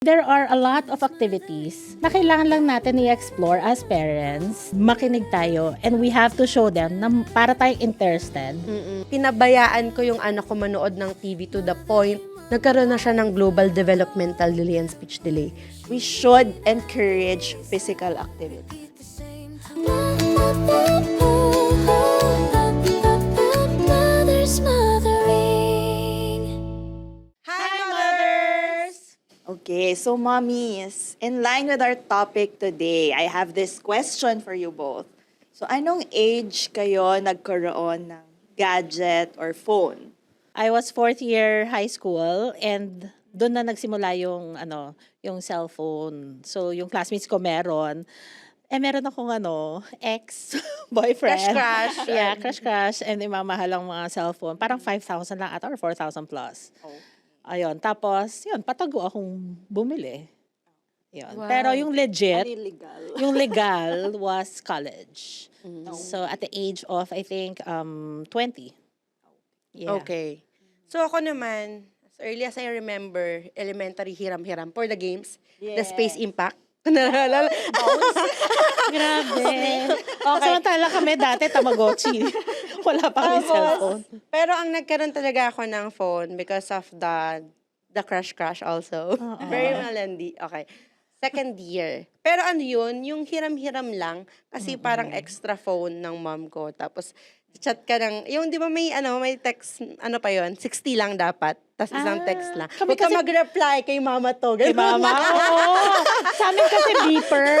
There are a lot of activities na kailangan lang natin i-explore as parents. Makinig tayo and we have to show them na para tayong interested. Pinabayaan ko yung anak ko manood ng TV to the point nagkaroon na siya ng global developmental delay and speech delay. We should encourage physical activity. Hi, mothers! Okay, so mommies, in line with our topic today, I have this question for you both. So anong age kayo nagkaroon ng gadget or phone? I was fourth year high school and doon na nagsimula yung cellphone. So yung classmates ko meron. Meron akong ex-boyfriend. Crush. Yeah, crush. And imamahalang mga cellphone. Parang 5,000 lang ata or 4,000 plus. Oh. Ayun. Tapos, yun, patago akong bumili. Yun. Wow. Pero yung legit, Illegal. yung legal was college. So at the age of, I think, 20. Yeah. Okay. So ako naman, as early as I remember, elementary hiram-hiram for the games, the Space Impact. Naalala? Grabe. Samantala kami dati, Tamagotchi. Wala pa kami cellphone. Pero ang nagkaroon talaga ako ng phone because of the crush also. Very malandi. Okay. Second year. Pero ano yun, yung hiram-hiram lang kasi parang extra phone ng mom ko. Tapos chat ka ng, yung di ba may text, pa yun, 60 lang dapat. Tapos isang text lang. Kami Huwag ka kasi- mag-reply kay mama to. Kay mama. Oo. Sa amin kasi beeper.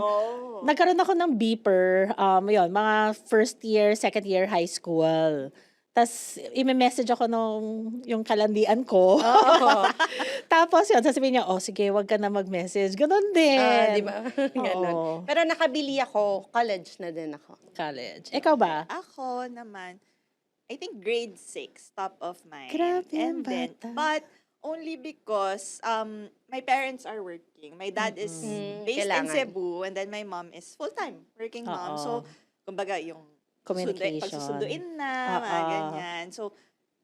Oh. Nagkaroon ako ng beeper. Yun, mga first year, second year high school. Tapos, i-message ako yung kalandian ko. Oo. Tapos yun, sasabihin niya, sige, wag ka na mag-message. Ganon din. Di ba? Ganon. Oo. Pero nakabili ako, college na din ako. College. Ikaw ba? Ako naman, I think grade 6, top of mind. Grabe ang And then, bata. but only because my parents are working. My dad is based in Kailangan. Cebu and then my mom is full-time working mom. Oo. So, kumbaga yung Communication. pagsusunduin na, mga ganyan. So,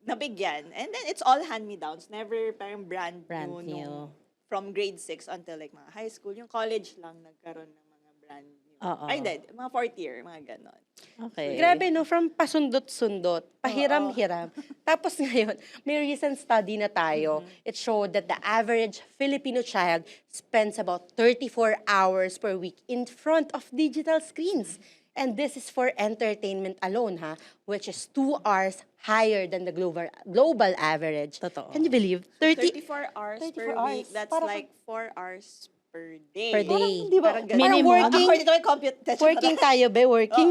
nabigyan. And then, it's all hand-me-downs. Never parang brand Brand new. new. From grade 6 until like mga high school. Yung college lang nagkaroon ng mga brand new. Oo. Ay, hindi. Mga fourth year, mga ganon. Okay. Grabe, no? From pasundot-sundot, pahiram-hiram. Tapos ngayon, may recent study na tayo. It showed that the average Filipino child spends about 34 hours per week in front of digital screens. And this is for entertainment alone, which is 2 hours higher than the global average. Totoo. Can you believe? 34 hours 34 per week. hours. That's Parang- like 4 hours per day. Per day. Di ba? Parang Parang Minimum. working, According to my working tayo, be? Working?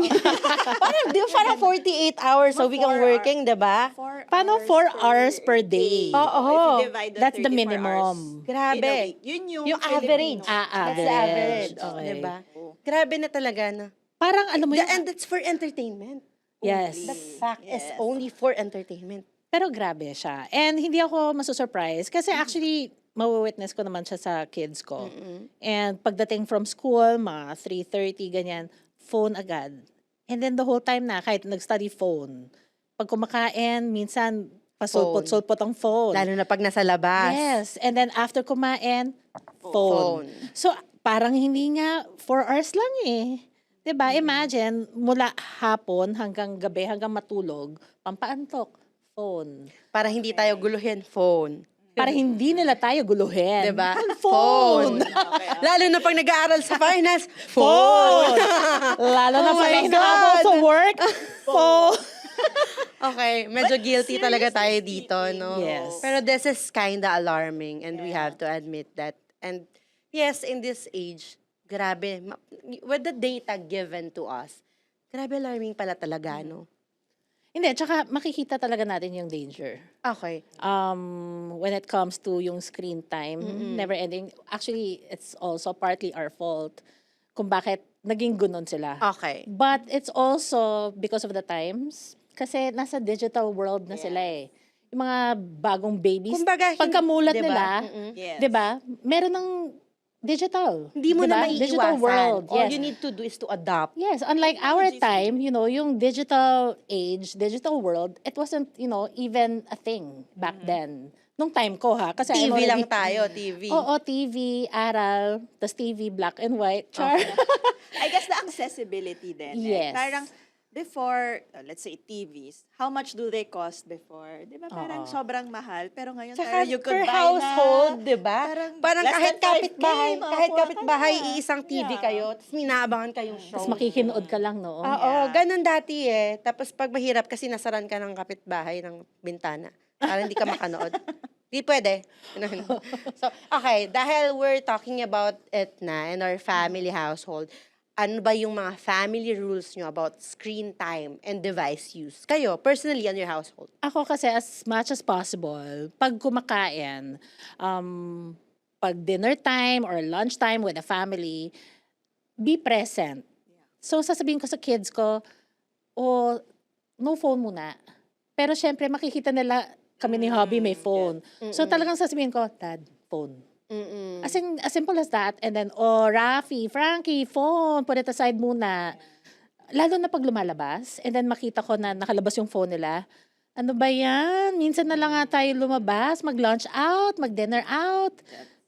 Parang, di ba, parang 48 hours a week ang 4 working, di ba? Paano 4 hours per day? Oo. If you divide That's the 34 minimum. hours Grabe. in a week, Yun yung average. Filipino. That's the average. Okay. Di ba? Grabe na talaga, no? Parang alam mo yun. And that's for entertainment. Yes. The fact is Yes. only for entertainment. Pero grabe siya. And hindi ako masusurprise kasi actually, mawawitness ko naman siya sa kids ko. And pagdating from school, mga 3:30, ganyan, phone agad. And then the whole time na, kahit nag-study phone. Pag kumakain, minsan, pasulpot-sulpot ang phone. Lalo na pag nasa labas. Yes. And then after kumain, phone. So, parang hindi nga 4 hours lang eh. 'Di ba? Imagine, mula hapon hanggang gabi, hanggang matulog, pampaantok, phone. Para hindi tayo guluhin, phone. Para hindi nila tayo guluhin. Diba? Phone. Lalo na pag nag-aaral sa finance, Phone. Lalo na Oh pag my nag-aaral God. sa work, phone. Okay, medyo guilty talaga tayo dito, no? Yes. Pero this is kinda alarming and we have to admit that. And yes, in this age, grabe, with the data given to us, grabe alarming pala talaga, no? Hindi, tsaka makikita talaga natin yung danger. Okay. When it comes to yung screen time, never ending. Actually, it's also partly our fault kung bakit naging gunon sila. Okay. But it's also because of the times. Kasi nasa digital world na sila eh. Yung mga bagong babies, Kumbaga, pagkamulat diba? nila, Yes. 'di ba? Meron ng digital. Hindi mo na Diba? Digital maiiwasan. world. All Yes. you need to do is to adapt. Yes, unlike our time, yung digital age, digital world, it wasn't, even a thing back then. nung time ko ha. Kasi I'm TV lang already- tayo, TV. Oo, TV, aral, tas TV, black and white, char. I guess the accessibility din. Yes. Parang before, let's say TVs, how much do they cost before? Di ba parang Oo. sobrang mahal, pero ngayon Tsaka parang you could per buy household, na, di ba? Parang less kahit than 5K, kapitbahay, makakuha kahit ka kapitbahay, na. iisang TV Yeah. kayo, tapos minaabangan kayong show. Tas makikinood ka lang noon. Oo, Yeah. ganun dati eh. Tapos pag mahirap kasi nasaran ka ng kapitbahay ng bintana para hindi ka makanood. Di pwede. Ganun. So, okay, dahil we're talking about it na in our family household, ano ba yung mga family rules nyo about screen time and device use? Kayo, personally, on your household? Ako kasi as much as possible, pag kumakain, pag dinner time or lunch time with the family, be present. So sasabihin ko sa kids ko, no phone muna. Pero syempre makikita nila kami ni Hobby may phone. So talagang sasabihin ko, Dad, phone. Mm-mm. As simple as that. And then, Rafi, Frankie, phone, put it aside muna. Lalo na pag lumalabas, and then makita ko na nakalabas yung phone nila. Ano ba yan? Minsan na lang nga tayo lumabas, mag-lunch out, mag-dinner out.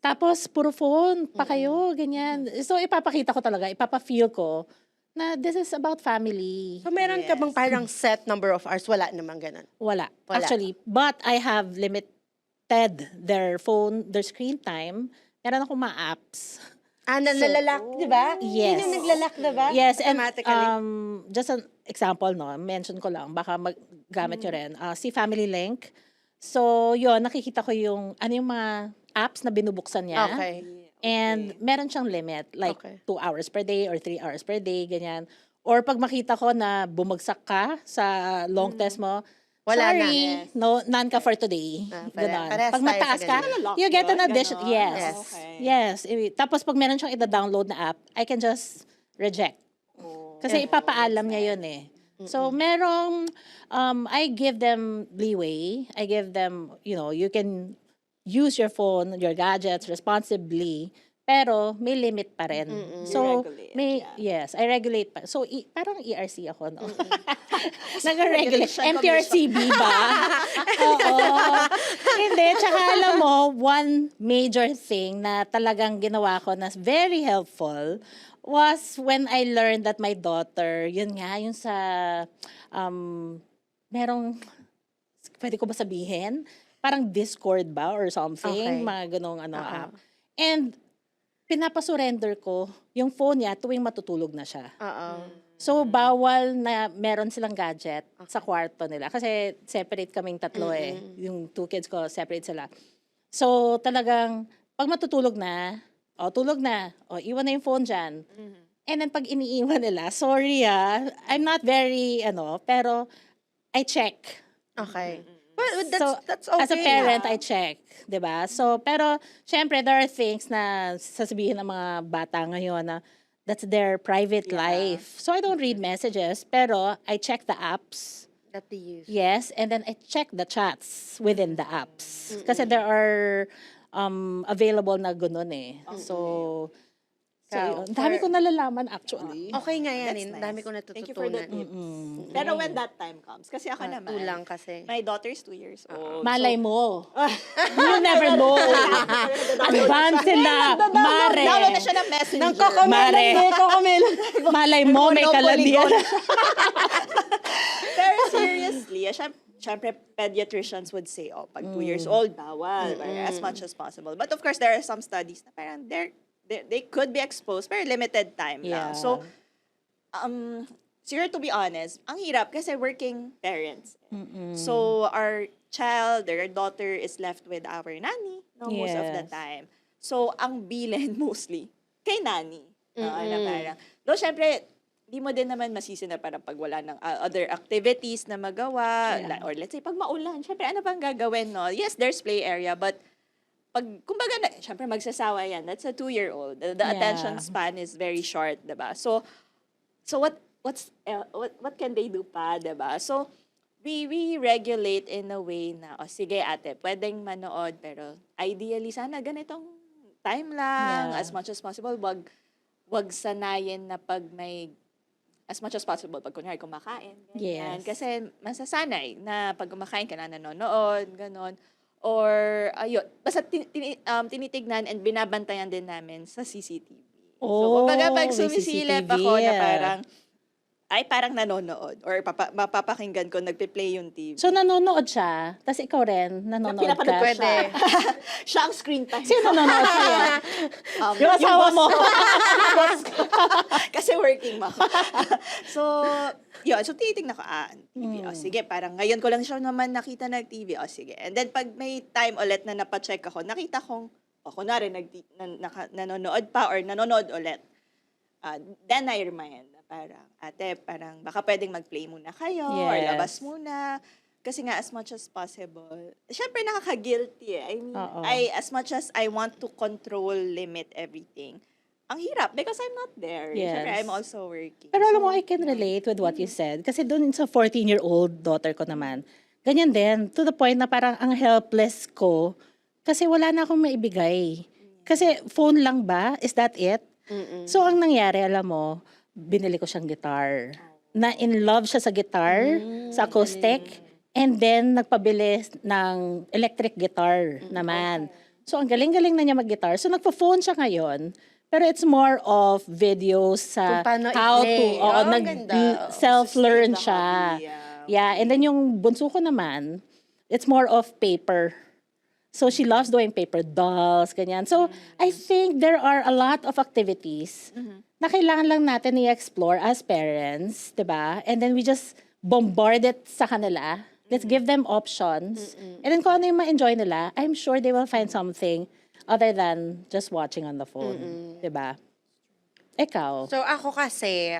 Tapos, puro phone pa kayo, ganyan. So, ipapakita ko talaga, ipapa-feel ko na this is about family. So, meron ka bang Yes. parang set number of hours? Wala naman ganun. Wala. Wala. Actually, but I have limited their screen time. Meron akong mga apps. Nalalak, di ba? Yes. Yun yung naglalak, di ba? Yes, and Automatically. just an example, no, mention ko lang, baka gamit nyo rin. Si Family Link. So, yun, nakikita ko yung, ano yung mga apps na binubuksan niya. Okay. And meron siyang limit, like Okay. 2 hours per day or 3 hours per day, ganyan. Or pag makita ko na bumagsak ka sa long test mo, Wala na. sorry, no, none ka for today. Ganon. parehas Pag tayo mataas sa ka, ganyan. you get an Ganon? addition. Yes. Yes. Okay. Yes. Tapos pag meron siyang ida-download na app, I can just reject. Kasi ipapaalam niya yun eh. So merong, I give them leeway. I give them, you can use your phone, your gadgets responsibly, pero may limit pa rin. So, You regulate, yes, I regulate pa. So, parang ERC ako, no? Nag-regulate. Regulation MTRCB ba? Oo. Hindi, tsaka alam mo, one major thing na talagang ginawa ko na very helpful was when I learned that my daughter, yun nga, yung sa, merong, pwede ko ba sabihin? Parang Discord ba or something, Okay. mga ganong app. And pinapasurrender ko yung phone niya tuwing matutulog na siya. Oo. So, bawal na meron silang gadget sa kwarto nila. Kasi separate kaming tatlo eh. Yung 2 kids ko, separate sila. So, talagang, pag matutulog na, tulog na, iwan na yung phone dyan. And then, pag iniiwan nila, sorry I'm not very, pero I check. Okay. Well, So, that's okay. as a parent, I check. 'Di ba? So, pero, syempre, there are things na sasabihin ng mga bata ngayon na that's their private life. So, I don't read messages, pero I check the apps. That they use. Yes, and then I check the chats within the apps. Kasi there are available na ganun eh. So Ikaw, yun. Dami ko nalalaman actually. Okay nga yan. That's eh. nice. Dami ko Thank you for the natututunan. tips. Pero when that time comes, kasi ako naman, Tulang kasi. my daughter is 2 years old. Malay mo. You never know. Advance sila. Mare. Download na siya ng messenger. Nang kakamel. Mare. Malay mo, may kaladian. Pero seriously, syempre pediatricians would say, pag 2 years old, bawal, as much as possible. But of course, there are some studies na parang they could be exposed, pero limited time lang. Yeah. So, to be honest, ang hirap kasi working parents. So, our child, their daughter is left with our nanny, most of the Yes. time. So, ang bilin mostly kay nanny. Na parang, though, syempre, di mo din naman masisi na parang pag wala ng other activities na magawa, or let's say, pag maulan, syempre, ano bang gagawin, no? Yes, there's play area, but kumbaga, syempre, magsasawa yan. That's a 2-year-old. The attention span is very short, diba? So what can they do pa, diba? So, we regulate in a way na, sige ate, pwedeng manood, pero ideally, sana ganitong time lang, Yeah. as much as possible, wag sanayin na pag may, as much as possible, pag kunyari kumakain, ganyan. Yes. Kasi masasanay na pag kumakain ka na nanonood, ganon. or ayun, basta tinitignan and binabantayan din namin sa CCTV. So, Oh, kumbaga pag may sumisilip CCTV, ako na ah. parang nanonood or mapapakinggan ko, nagpe-play yung TV. So, nanonood siya, tapos ikaw rin, nanonood ka. Pinapanood ko Pwede. siya. Siya ang screen time. Sino nanonood sa'yo? Yung asawa boss mo. ko. Yung boss ko. Kasi working mo. So, yun. So, tinitignan ko, TV. O, sige, parang ngayon ko lang siya naman nakita nag-TV. O, sige. And then, pag may time ulit na napacheck ako, nakita kong, kunwari, nanonood pa or nanonood ulit. Then I remind, parang, ate, parang baka pwedeng mag-play muna kayo or Yes. labas muna. Kasi nga, as much as possible, syempre nakaka-guilty eh. I mean, Oo. as much as I want to control, limit everything, ang hirap because I'm not there. Yes. Syempre, I'm also working. Pero alam mo, I can relate with what you said. Kasi dun sa 14-year-old daughter ko naman, ganyan din. To the point na parang ang helpless ko kasi wala na akong maibigay. Kasi phone lang ba? Is that it? So, ang nangyari, alam mo, binili ko siyang guitar. Na in love siya sa guitar, sa acoustic. And then, nagpabili ng electric guitar naman. So, ang galing-galing na niya mag-guitar. So, nagpa-phone siya ngayon. Pero it's more of videos sa Kung paano how to, i-play. Ang ganda. self-learn Sustain the siya. hobby, Yeah, and then yung bunso ko naman, it's more of paper. So she loves doing paper dolls, ganyan. So I think there are a lot of activities na kailangan lang natin i-explore as parents, 'di ba? And then we just bombard it sa kanila. Let's give them options. And then kung ano yung ma-enjoy nila, I'm sure they will find something other than just watching on the phone, 'di ba? Ikaw. So, ako kasi,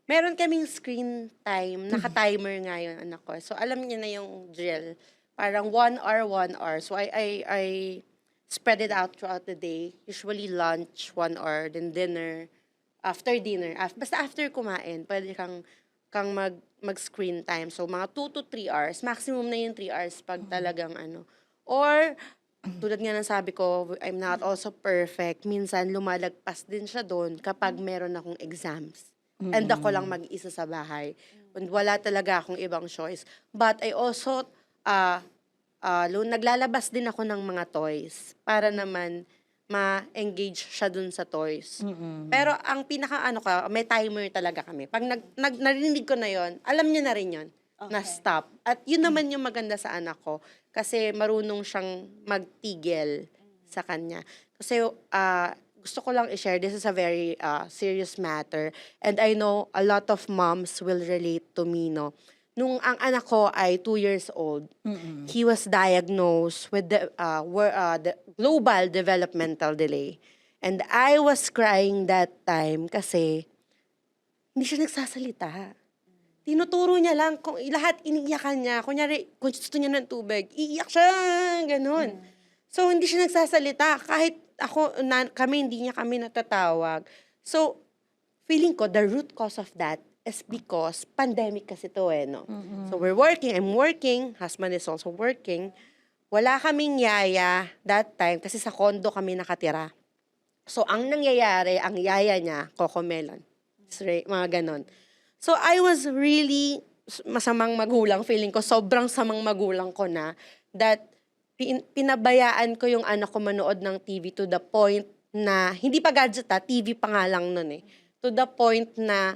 meron kaming screen time, naka-timer nga yung anak ko. So, alam niya na yung drill. Parang 1 hour, 1 hour. So, I spread it out throughout the day. Usually lunch, 1 hour, then dinner. After dinner, basta after kumain, pwede kang mag-screen time. So, mga 2 to 3 hours. Maximum na yung 3 hours pag talagang ano. Or, tulad nga ng sabi ko, I'm not also perfect. Minsan, lumalagpas din siya doon kapag meron akong exams. And ako lang mag-isa sa bahay. And wala talaga akong ibang choice. But I also, naglalabas din ako ng mga toys para naman ma-engage siya dun sa toys. Pero ang may timer talaga kami. Pag narinig ko na yon, alam niya na rin yon na stop. At yun naman yung maganda sa anak ko kasi marunong siyang magtigil sa kanya. Kasi gusto ko lang i-share, this is a very serious matter. And I know a lot of moms will relate to me, no? Nung ang anak ko ay 2 years old, he was diagnosed with the global developmental delay. And I was crying that time kasi hindi siya nagsasalita. Tinuturo niya lang, kung lahat iniiyakan niya. Kunyari, kung gusto niya ng tubig, iiyak siya, ganun. So, hindi siya nagsasalita. Kahit hindi niya kami natatawag. So, feeling ko, the root cause of that is because pandemic kasi to no? So, I'm working, husband is also working. Wala kaming yaya that time kasi sa condo kami nakatira. So, ang nangyayari, ang yaya niya, Cocomelon. Mga ganon. So, I was really masamang magulang. Feeling ko, sobrang samang magulang ko na that pinabayaan ko yung anak ko manood ng TV to the point na, hindi pa gadget TV pa nga lang nun eh. To the point na,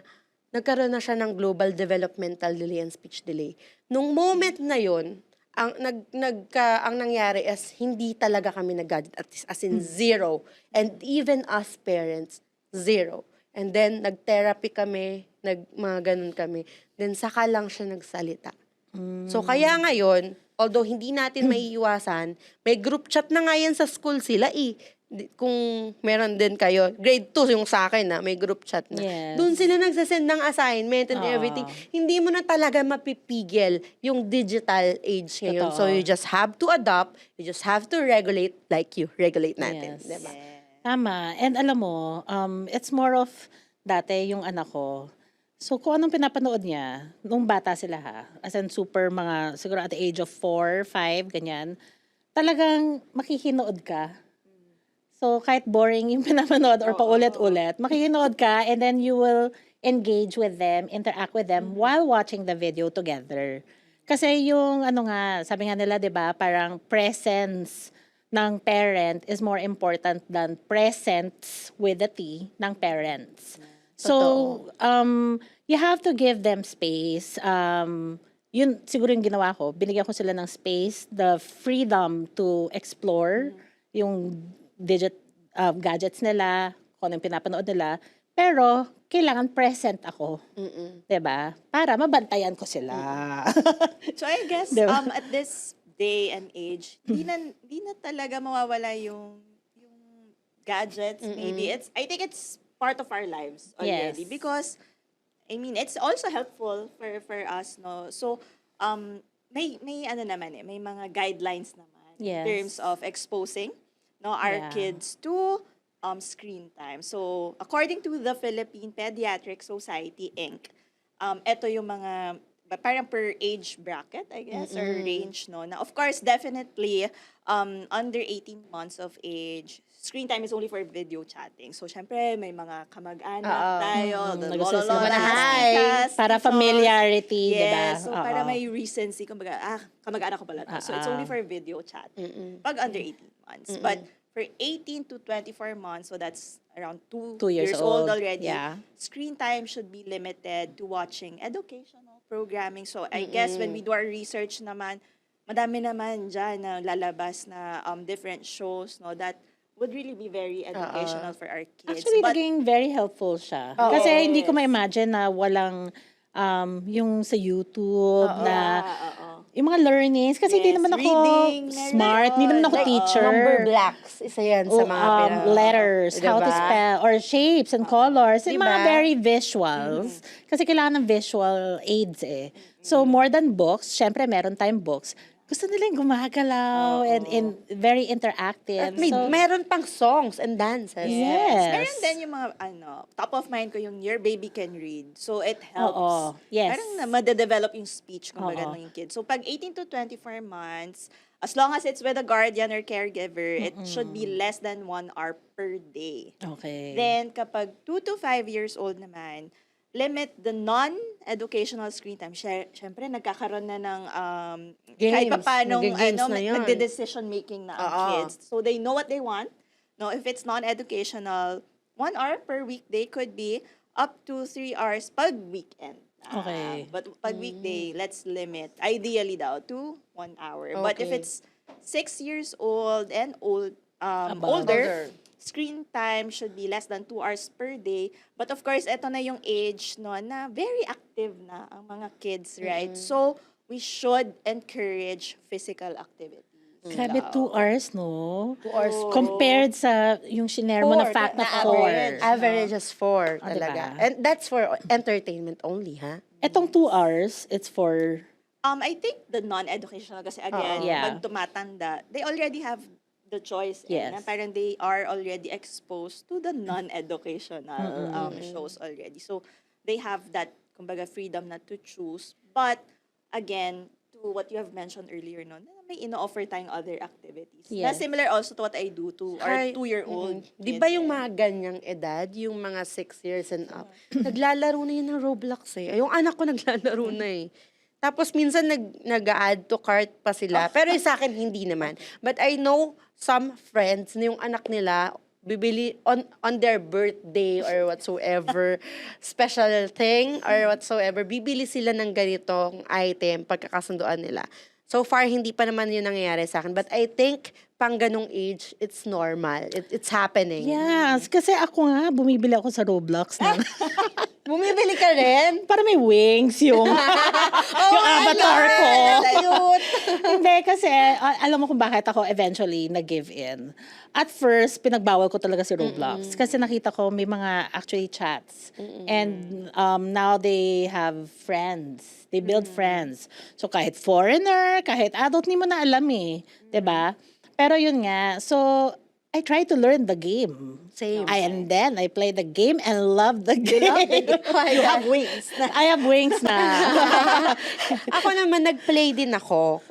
nagkaroon na siya ng global developmental delay and speech delay. Nung moment na yun, ang nangyari is hindi talaga kami nag-gadget, as in zero. And even us parents, zero. And then, nag-therapy kami, mga ganun kami. Then, saka lang siya nagsalita. So, kaya ngayon, although hindi natin maiiwasan, may group chat na nga yan sa school sila kung meron din kayo. Grade 2 yung sa akin may group chat na. Yes. Doon sila nagsasend ng assignment and everything. Hindi mo na talaga mapipigil yung digital age ngayon. Totoo. So, you just have to adopt, you just have to regulate like you regulate natin. Yes. Diba? Tama. And alam mo, it's more of dati yung anak ko. So kung anong pinapanood niya, nung bata sila as in super mga, siguro at the age of 4, 5, ganyan, talagang makikinood ka. So kahit boring yung pinapanood or paulit-ulit, makikinood ka and then you will engage with them, interact with them while watching the video together. Kasi yung ano nga, sabi nga nila 'di ba, parang presence ng parent is more important than presents with the T ng parents. So, you have to give them space. Yun siguro yung ginawa ko. Binigyan ko sila ng space, the freedom to explore yung gadgets nila, kung ano yung pinapanood nila. Pero, kailangan present ako. 'Di ba? Para mabantayan ko sila. So I guess Diba? at this day and age, di na talaga mawawala yung gadgets. Maybe I think it's part of our lives already Yes. because I mean, it's also helpful for us, no. So may ano naman may mga guidelines naman in Yes. terms of exposing no our Yeah. kids to screen time. So according to the Philippine Pediatric Society Inc., ito yung mga parang per age bracket, I guess, or range, no? Na of course, definitely, under 18 months of age, screen time is only for video chatting. So, syempre, may mga kamag-anak tayo, the Nagsasabi lolo, na, lolas, "Hi." tikas, Para titos. familiarity, 'di ba? Yes, so para Oo. may recency, kumbaga, kamag-anak ko pala to. So, it's only for video chat. Pag under 18 months. But for 18 to 24 months, so that's around 2 2 years years old old. already, Yeah. screen time should be limited to watching educational programming. So I guess when we do our research naman, madami naman dyan na lalabas na different shows no that would really be very educational for our kids. Actually, But naging very helpful siya. Kasi hindi ko ma-imagine na walang yung sa YouTube na yung mga learnings. Kasi hindi Yes, naman ako reading, smart, hindi naman ako meron. teacher. Number blocks, isa yan sa mga Letters, how to Diba? spell, or shapes and colors. Yung mga Diba? very visuals. Kasi kailangan ng visual aids eh. So, more than books, syempre meron tayong books. Gusto nila yung gumagalaw and very interactive. At meron pang songs and dances. Yes. meron din yung mga top of mind ko yung Your Baby Can Read. So it helps. Oo, yes. Parang na madedevelop yung speech kumbaga Oo. ng kids. So pag 18 to 24 months, as long as it's with a guardian or caregiver, it should be less than 1 hour per day. Okay. Then, kapag 2 to 5 years old naman, limit the non-educational screen time. Siyempre, nagkakaroon na ng kahit pa Games. paano, Nag-games na yun. nagde-decision making na ang kids. So, they know what they want. No, if it's non-educational, 1 hour per weekday could be up to 3 hours pag weekend. Okay. But pag weekday, let's limit, ideally daw, to 1 hour. But if Okay. it's 6 years old and Above. older, screen time should be less than 2 hours per day. But of course, eto na yung age no na very active na ang mga kids, right? So, we should encourage physical activity. Grabe, 2 hours, no? 2 hours. Compared sa yung shinare mo na 4, fact na na 4. Average is 4 Ah, talaga. diba? And that's for entertainment only, ha? Etong 2 hours, it's for... I think the non-educational kasi again, Yeah. pag tumatanda, they already have the choice. Yes. Na parang they are already exposed to the non-educational shows already. So, they have that, kumbaga, freedom na to choose. But, again, to what you have mentioned earlier, no, na may ino-offer tayong other activities. Na Yes. similar also to what I do to our Hi. 2-year-old. Di ba yung mga ganyang edad, yung mga 6 years and up, naglalaro na yun ng Roblox eh. Yung anak ko naglalaro na eh. Tapos minsan nag-add to cart pa sila. Pero yung sa akin, hindi naman. But I know some friends na yung anak nila, bibili on their birthday or whatsoever, special thing or whatsoever, bibili sila ng ganitong item pagkakasunduan nila. So far, hindi pa naman yun nangyayari sa akin. But I think, pang ganong age, it's normal. It's happening. Yes, kasi ako nga, bumibili ako sa Roblox na. Bumibili ka rin? Para may wings yung avatar ko. Cute. Hindi, kasi alam mo kung bakit ako eventually nag-give in. At first, pinagbawal ko talaga si Roblox. Kasi nakita ko may mga actually chats. And now they have friends. They build friends. So kahit foreigner, kahit adult, hindi mo na alam eh. 'Di ba? Pero yun nga, so I try to learn the game. Same. And then I play the game and love the game. You have wings. I have wings na. Ako naman, nag-play din ako.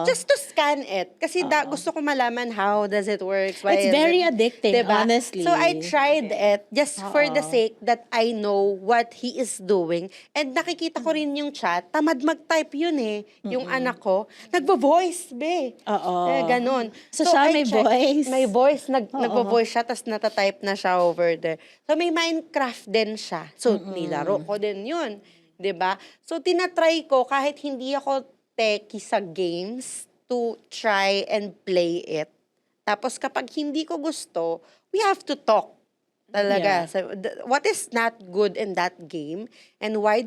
Just to scan it. Kasi gusto ko malaman how does it work. Why It's is very it, addicting, diba? honestly. So I tried it just for the sake that I know what he is doing. And nakikita ko rin yung chat. Tamad mag-type yun eh. Yung anak ko. Nagvo-voice, be. Oo. Ganon. So siya may voice? May voice. Nagvo-voice siya, tapos natatype na siya over there. So may Minecraft din siya. So nilaro ko din yun. 'Di ba? So tinatry ko kahit hindi ako techie sa games to try and play it. Tapos kapag hindi ko gusto, we have to talk. Talaga. Yeah. So, what is not good in that game and why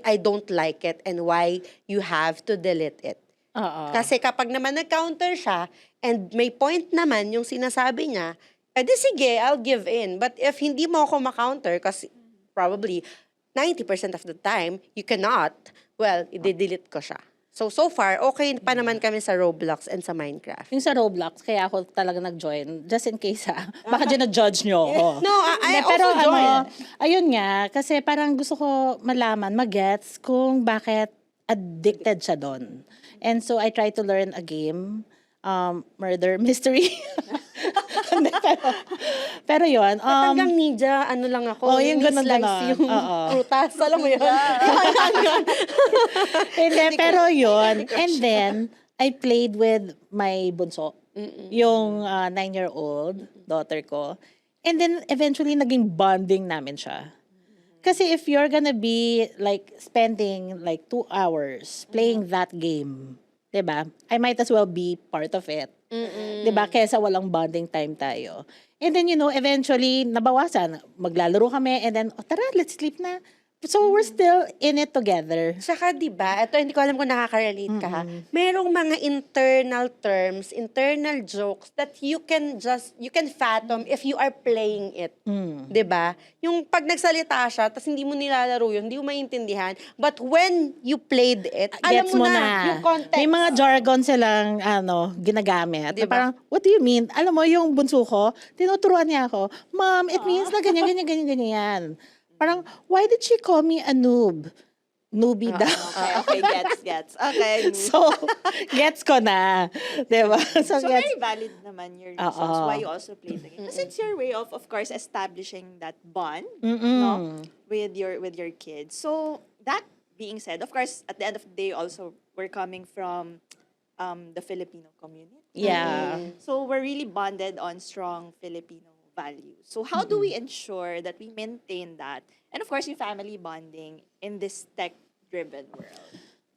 I don't like it and why you have to delete it. Oo. Kasi kapag naman nag-counter siya and may point naman yung sinasabi niya, edi sige, I'll give in. But if hindi mo ako ma-counter, kasi probably 90% of the time, you cannot, well, i-delete ko siya. So far, okay pa naman kami sa Roblox and sa Minecraft. Yung sa Roblox, kaya ako talaga nag-join. Just in case, baka dyan na-judge nyo ako. No, I Hindi, pero also join. Ayun nga, kasi parang gusto ko malaman, mag-gets kung bakit addicted siya doon. And so, I try to learn a game, murder mystery. Hindi, pero yun. Hanggang ninja, ano lang ako, yung ganun slice yung Oo. prutas. Alam mo yun? Hindi, pero yun. And then, I played with my bunso, yung 9-year-old daughter ko. And then, eventually, naging bonding namin siya. Kasi if you're gonna be like spending like 2 hours playing that game, 'di ba? I might as well be part of it. 'Di ba? Kaysa walang bonding time tayo. And then eventually nabawasan. Maglalaro kami and then tara, let's sleep na. So we're still in it together. Saka, di ba, ito hindi ko alam kung nakaka-relate ka ha, merong mga internal terms, internal jokes that you can fathom if you are playing it. Di ba? Yung pag nagsalita siya, tapos hindi mo nilalaro yun, hindi mo maintindihan. But when you played it, alam Gets mo na yung context. May mga jargon silang ginagamit. Diba? Na parang, what do you mean? Alam mo, yung bunso ko, tinuturuan niya ako, Mom, it means na ganyan, ganyan, ganyan, ganyan. Parang, why did she call me a noob? Newbie daw. Okay, gets. Okay. So, gets ko na. Diba? So gets. very valid naman your reasons why you also play the game. Kasi it's your way of course, establishing that bond, no, with your kids. So that being said, of course, at the end of the day, also we're coming from the Filipino community. Yeah. So we're really bonded on strong Filipino values. So how do we ensure that we maintain that? And of course, yung family bonding in this tech-driven world.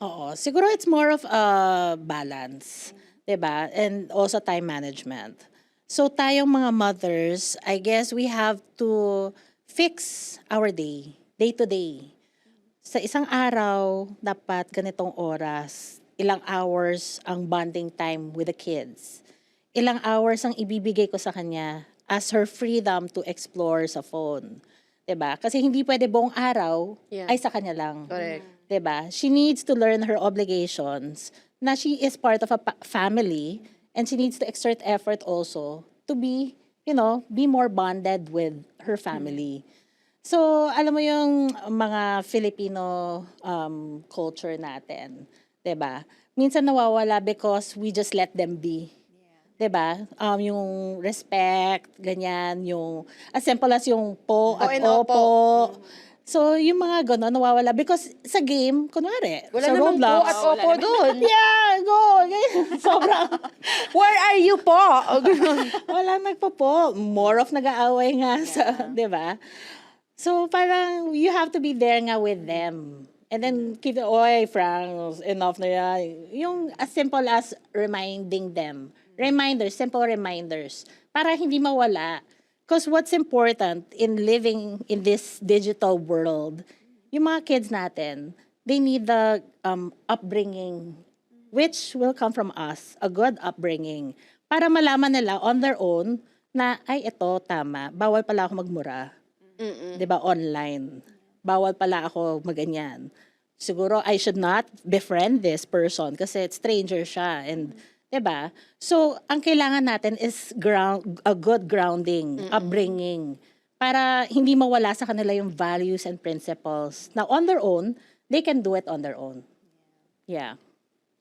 Oo. Siguro it's more of a balance. 'Di ba? And also time management. So tayong mga mothers, I guess we have to fix our day to day. Sa isang araw, dapat ganitong oras, ilang hours ang bonding time with the kids. Ilang hours ang ibibigay ko sa kanya as her freedom to explore sa phone. 'Di ba? Kasi hindi pwede buong araw ay sa kanya lang. Correct. 'Di ba? She needs to learn her obligations na she is part of a family and she needs to exert effort also to be, be more bonded with her family. So, alam mo yung mga Filipino culture natin, 'di ba? Minsan nawawala because we just let them be. 'Di ba? Yung respect, ganyan, yung as simple as yung po at and opo. opo. So, yung mga gano'n, nawawala. Because sa game, kunwari, Wala sa namang Roblox. po at opo doon. Yeah, go! Sobrang, Where are you po? wala nagpo-po. More of nag-aaway nga sa, di ba? So, parang, you have to be there nga with them. And then, keep it, oy, Frank, enough na yan. Yung as simple as reminding them. Reminders, simple reminders. Para hindi mawala. Because what's important in living in this digital world, yung mga kids natin, they need the upbringing, which will come from us, a good upbringing. Para malaman nila on their own na, ay, ito, tama, bawal pala ako magmura. 'Di ba, online. Bawal pala ako maganyan. Siguro, I should not befriend this person kasi it's stranger siya and 'Diba? So, ang kailangan natin is a good grounding, upbringing, para hindi mawala sa kanila yung values and principles. Now, on their own, they can do it on their own. Yeah.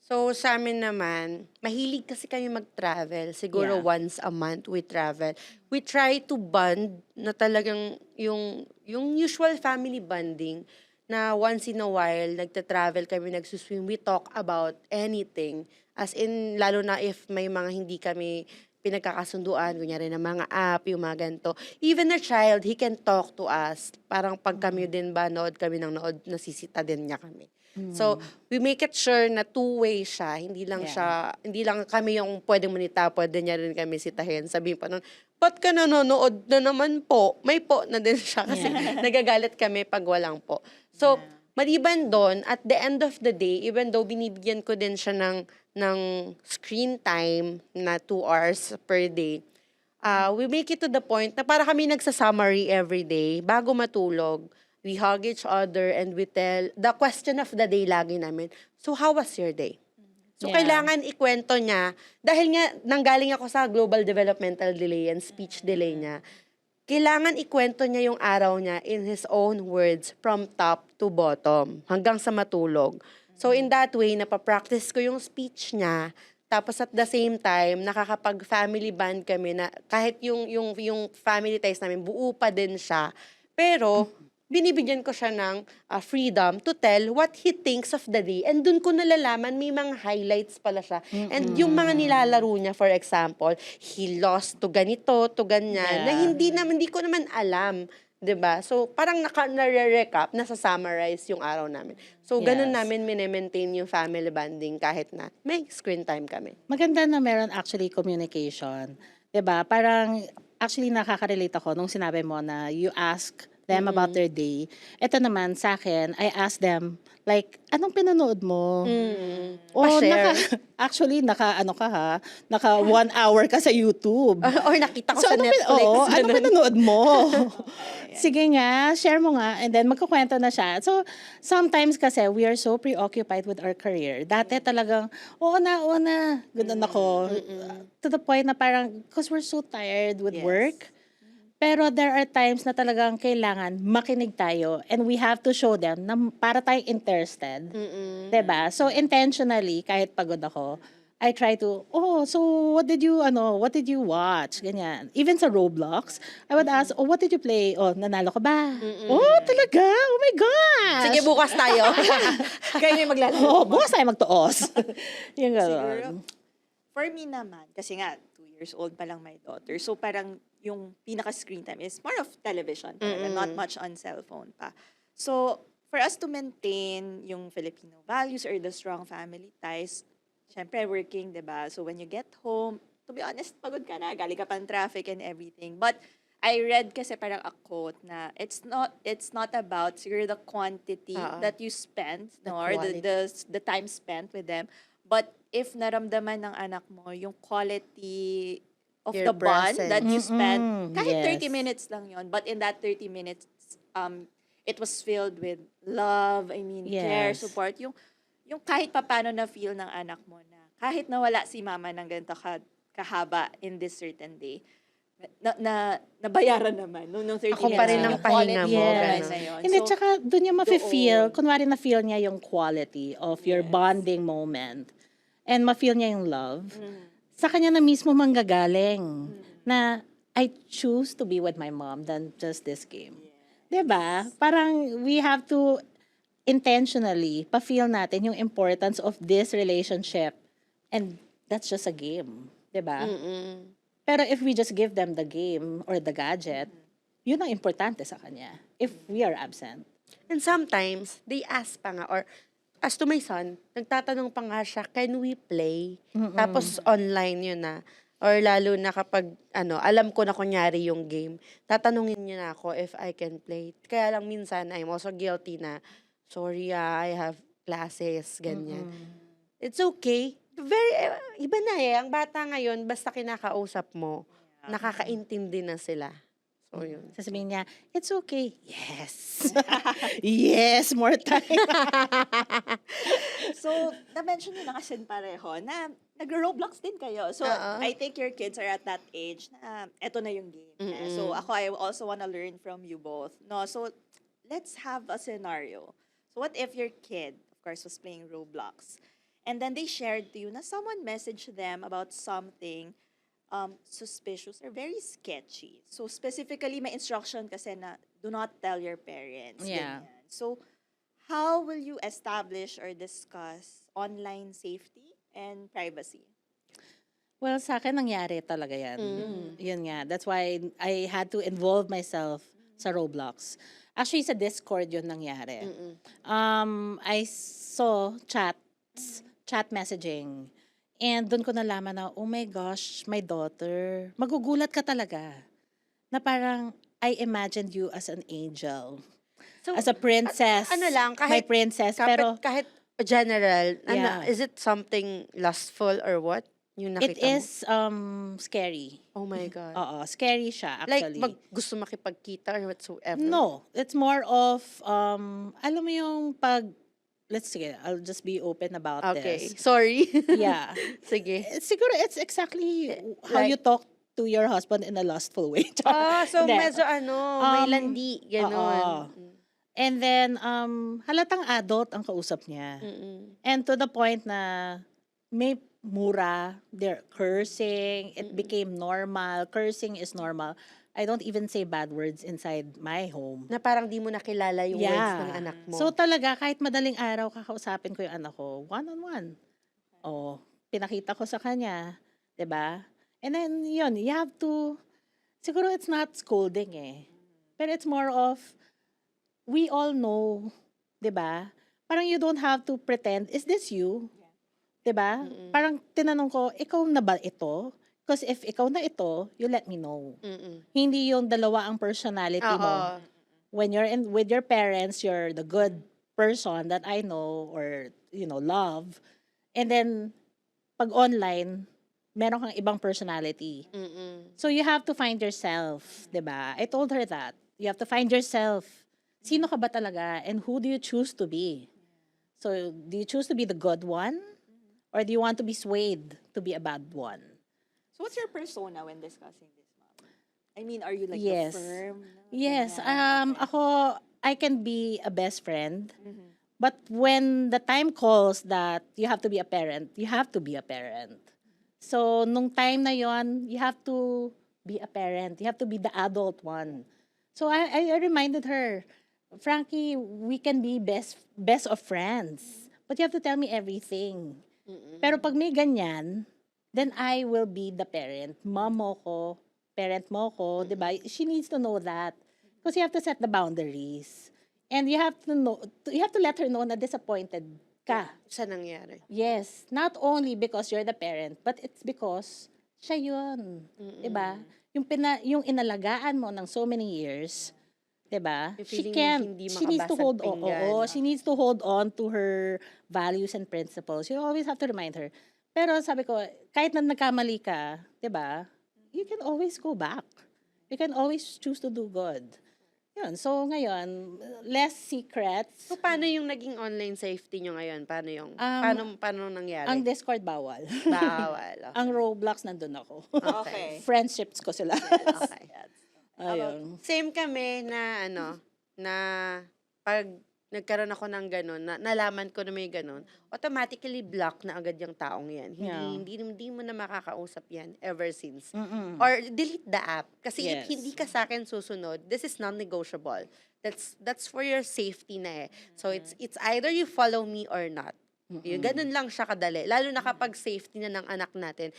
So, sa amin naman, mahilig kasi kami mag-travel. Siguro Yeah. once a month we travel. We try to bond na talagang yung usual family bonding na once in a while, nagta-travel kami, nagsuswim, we talk about anything. As in, lalo na if may mga hindi kami pinagkakasunduan, kunyari na mga app, yung mga ganito. Even a child, he can talk to us. Parang pag kami din ba, nood kami ng nood, nasisita din niya kami. So, we make it sure na two-way siya. Hindi lang hindi lang kami yung pwedeng manita, pwede niya rin kami sitahin. Sabihin pa nun, ba't ka nanonood na naman po? May po na din siya kasi nagagalit kami pag walang po. So, maliban doon, at the end of the day, even though binibigyan ko din siya ng screen time na 2 hours per day, we make it to the point na para kami nagsa-summary every day bago matulog. We hug each other and we tell, the question of the day lagi namin, so how was your day? So, Yeah. kailangan ikwento niya, dahil nga nanggaling ako sa global developmental delay and speech delay niya, kailangan ikwento niya yung araw niya in his own words from top to bottom, hanggang sa matulog. So, in that way, napapractice ko yung speech niya, tapos at the same time, nakakapag-family band kami na kahit yung family ties namin, buo pa din siya. Pero, binibigyan ko siya ng freedom to tell what he thinks of the day. And dun ko nalalaman, may mga highlights pala siya. And yung mga nilalaro niya, for example, he lost to ganito, to ganyan, na hindi ko naman alam. 'Di ba? So, parang nare-recap, nasa-summarize yung araw namin. So, ganun Yes. namin mine-maintain yung family bonding kahit na may screen time kami. Maganda na meron actually communication. 'Di ba? Parang actually nakaka-relate ako nung sinabi mo na you ask them about their day. Ito naman sa akin, I ask them like, anong pinanood mo? O Pa-share. actually naka 1 hour ka sa YouTube. Or nakita ko So, sa Netflix. ano ganun. pinanood mo? Sige nga, share mo nga, and then magkukwento na siya. So, sometimes kasi we are so preoccupied with our career. Dati talagang, oo na, ganun ako. To the point na parang, because we're so tired with Yes. work. Pero there are times na talagang kailangan makinig tayo and we have to show them na para tayong interested. 'Di ba? So intentionally, kahit pagod ako, I try to, so what did you watch? Ganyan. Even sa Roblox, I would ask, what did you play? Nanalo ka ba? Oh, talaga? Oh my gosh! Sige, bukas tayo. Kayo na yung maglalaro. Bukas tayo magtuos. Yung Siguro, gano'n. for me naman, kasi nga, 2 years old pa lang my daughter. So parang yung pinaka-screen time is more of television talaga, not much on cellphone pa. So, for us to maintain yung Filipino values or the strong family ties, syempre working, 'di ba? So when you get home, to be honest, pagod ka na, galing ka pa ng traffic and everything. But I read kasi parang a quote na it's not about siguro the quantity that you spend, no, or quality. the time spent with them, but if naramdaman ng anak mo yung quality of Your the bond presence. that you spend, kahit Yes. 30 minutes lang yon, but in that 30 minutes, it was filled with love, I mean, care, Yes. support, yung kahit papano na feel ng anak mo na kahit nawala si mama ng ganito kahaba in this certain day, nabayaran naman nung 30 Ako pa rin minutes. ang Yung quality pahinga mo, naman Yes. na yun. Hindi, So, tsaka doon niya mafe-feel, doon. kunwari na-feel niya yung quality of your bonding moment. And ma-feel niya yung love. Sa kanya na mismo manggagaling na I choose to be with my mom than just this game. 'Di ba? Parang we have to intentionally pa-feel natin yung importance of this relationship. And that's just a game. 'Di ba? Pero if we just give them the game or the gadget, yun ang importante sa kanya if we are absent. And sometimes, they ask pa nga, or as to my son, nagtatanong pa nga siya, can we play? Tapos online yun na. Or lalo na kapag, alam ko na kunyari yung game, tatanungin niya na ako if I can play. Kaya lang minsan, I'm also guilty na, sorry, I have classes, ganyan. It's okay. Iba na ang bata ngayon, basta kinakausap mo, nakakaintindi na sila. So, yun. Sasabihin niya, it's okay. Yes. Yes, more time. So, na-mention nyo na kasi pareho na nag-Roblox din kayo. So, Oo. I think your kids are at that age na eto na yung game. So, ako, I also wanna learn from you both. No, so, let's have a scenario. So, what if your kid, of course, was playing Roblox, and then they shared to you na someone messaged them about something suspicious or very sketchy. So, specifically, may instruction kasi na do not tell your parents. Yeah. Ganyan. So, how will you establish or discuss online safety and privacy? Well, sa akin nangyari talaga yan. Yun nga. That's why I had to involve myself sa Roblox. Actually, sa Discord yun nangyari. I saw chat messaging. And doon ko nalaman na, oh my gosh, my daughter. Magugulat ka talaga. Na parang, I imagined you as an angel. So, As a princess. ano lang, My kahit, princess. Pero, kahit general, Yeah. is it something lustful or what? Yung it nakita mo? is scary. Oh my God. Oo, scary siya Like, actually. gusto makipagkita or whatsoever? No, it's more of, alam mo yung sige, I'll just be open about Okay. this. Sorry. Yeah. Sige. Siguro it's exactly how like- you talk to your husband in a lustful way. So Hindi. medyo may Um, landi, gano'n. And then, halatang adult ang kausap niya. And to the point na may mura, they're cursing, it became normal, cursing is normal. I don't even say bad words inside my home. Na parang di mo nakilala yung words ng anak mo. So talaga, kahit madaling araw, kakausapin ko yung anak ko, one-on-one. Oh, pinakita ko sa kanya, 'di ba? And then, yun, you have to, siguro it's not scolding but it's more of, we all know, 'di ba? Parang you don't have to pretend, is this you? 'Di ba? Parang tinanong ko, ikaw na ba ito? Because if ikaw na ito, you let me know. Hindi yung dalawa ang personality mo. When you're with your parents, you're the good person that I know or, love. And then, pag online, meron kang ibang personality. So you have to find yourself, 'di ba? I told her that. You have to find yourself. Sino ka ba talaga and who do you choose to be? So, do you choose to be the good one or do you want to be swayed to be a bad one? So, what's your persona when discussing this, ma'am? I mean, are you like Yes. the firm? Yes, Ganyan? Okay. ako I can be a best friend. But when the time calls that you have to be a parent, you have to be a parent. So, nung time na yon, you have to be a parent. You have to be the adult one. So, I reminded her, Frankie, we can be best of friends. But you have to tell me everything. Pero pag may ganyan, then I will be the parent. Mom mo ko, parent mo ko, 'di ba? She needs to know that. Because you have to set the boundaries. And you have to let her know na disappointed ka. Sa nangyari. Yes, not only because you're the parent, but it's because siya yun. 'Di ba? Yung inalagaan mo ng so many years, 'di ba? Yung She feeling mo hindi she needs to hold makabasag pinggan. she needs to hold on to her values and principles. You always have to remind her. Pero sabi ko, kahit na nagkamali ka, 'di ba? You can always go back. You can always choose to do good. Yun. So ngayon, less secrets. So, paano yung naging online safety nyo ngayon? Paano yung, paano nangyari? Ang Discord bawal. Bawal. Okay. Ang Roblox nandun ako. Okay. Friendships ko sila. Okay. Ayun. Same kami na na pag nagkaroon ako ng ganun, nalaman ko na may ganun, automatically block na agad yung taong yan. Yeah. Hindi mo na makakausap yan ever since. Mm-mm. Or delete the app. Kasi if Yes. hindi ka sa akin susunod, this is non-negotiable. That's for your safety na eh. So it's either you follow me or not. Yung ganun lang siya kadali. Lalo na kapag safety na ng anak natin.